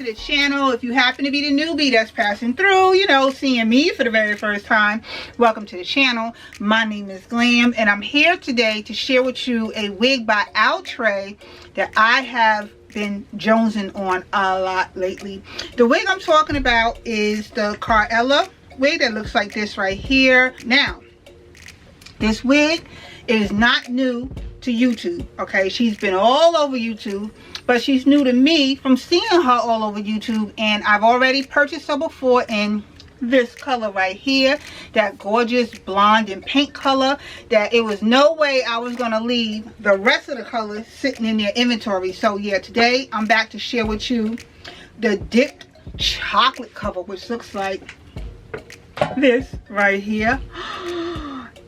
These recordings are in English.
the channel. If you happen to be the newbie that's passing through, you know, seeing me for the very first time, welcome to the channel. My name is Glam, and I'm here today to share with you a wig by Outre that I have been jonesing on a lot lately. The wig I'm talking about is the KARELIA wig that looks like this right here. Now, this wig is not new to YouTube, okay? She's been all over YouTube, but she's new to me from seeing her all over YouTube, and I've already purchased her before in this color right here, that gorgeous blonde and pink color that it was no way I was gonna leave the rest of the colors sitting in their inventory. So yeah, today I'm back to share with you the dipped chocolate cover, which looks like this right here.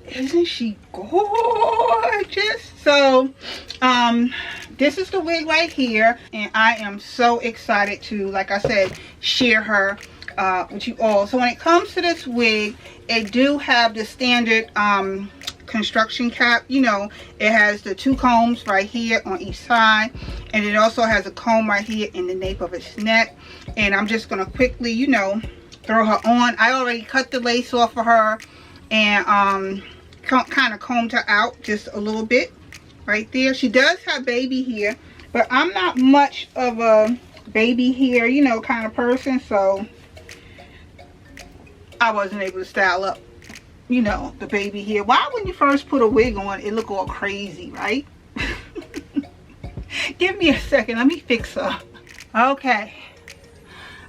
Isn't she gorgeous? So this is the wig right here, and I am so excited to, like I said, share her with you all. So when it comes to this wig, it do have the standard construction cap. You know, it has the two combs right here on each side, and it also has a comb right here in the nape of its neck. And I'm just gonna quickly, you know, throw her on. I already cut the lace off of her and kind of combed her out just a little bit right there. She does have baby hair, but I'm not much of a baby hair, you know, kind of person, so I wasn't able to style up, you know, the baby hair. Why when you first put a wig on, it look all crazy, right? Give me a second, let me fix her. Okay,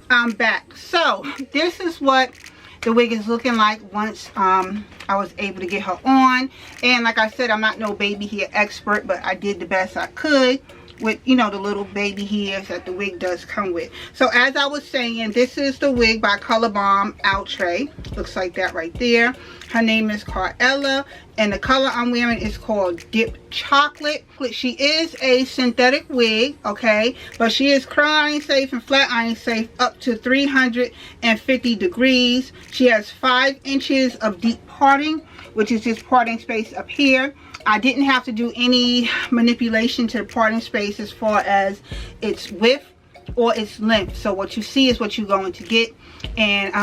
I'm back. So this is what the wig is looking like once I was able to get her on. And like I said, I'm not no baby hair expert, but I did the best I could with, you know, the little baby hairs that the wig does come with. So as I was saying, this is the wig by Color Bomb Outre. Looks like that right there. Her name is KARELIA, and the color I'm wearing is called Dip Chocolate. She is a synthetic wig, okay, but she is curl iron safe and flat iron safe up to 350 degrees. She has 5 inches of deep parting, which is just parting space up here. I didn't have to do any manipulation to the parting space as far as its width or its length. So what you see is what you're going to get. And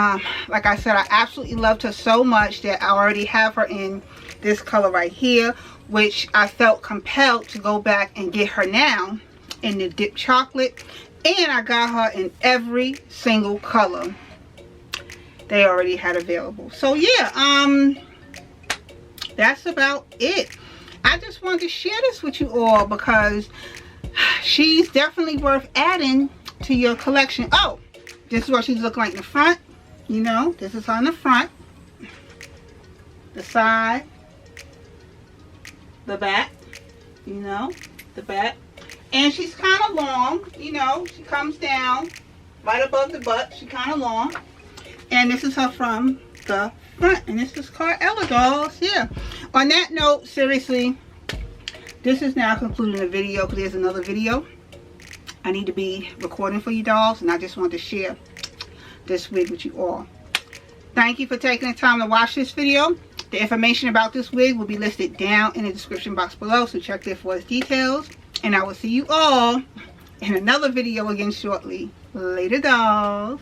like I said, I absolutely loved her so much that I already have her in this color right here, which I felt compelled to go back and get her now in the Dip Chocolate. And I got her in every single color they already had available. So yeah, that's about it. I just wanted to share this with you all because she's definitely worth adding to your collection. Oh, this is what she's looking like in the front. You know, this is on the front, the side, the back, you know, the back. And she's kind of long, you know, she comes down right above the butt. She's kind of long. And this is her from the front, and this is KARELIA, dolls. Yeah, on that note, seriously, this is now concluding the video because there's another video I need to be recording for you, dolls, and I just wanted to share this wig with you all. Thank you for taking the time to watch this video. The information about this wig will be listed down in the description box below, so check there for its details, and I will see you all in another video again shortly. Later, dolls.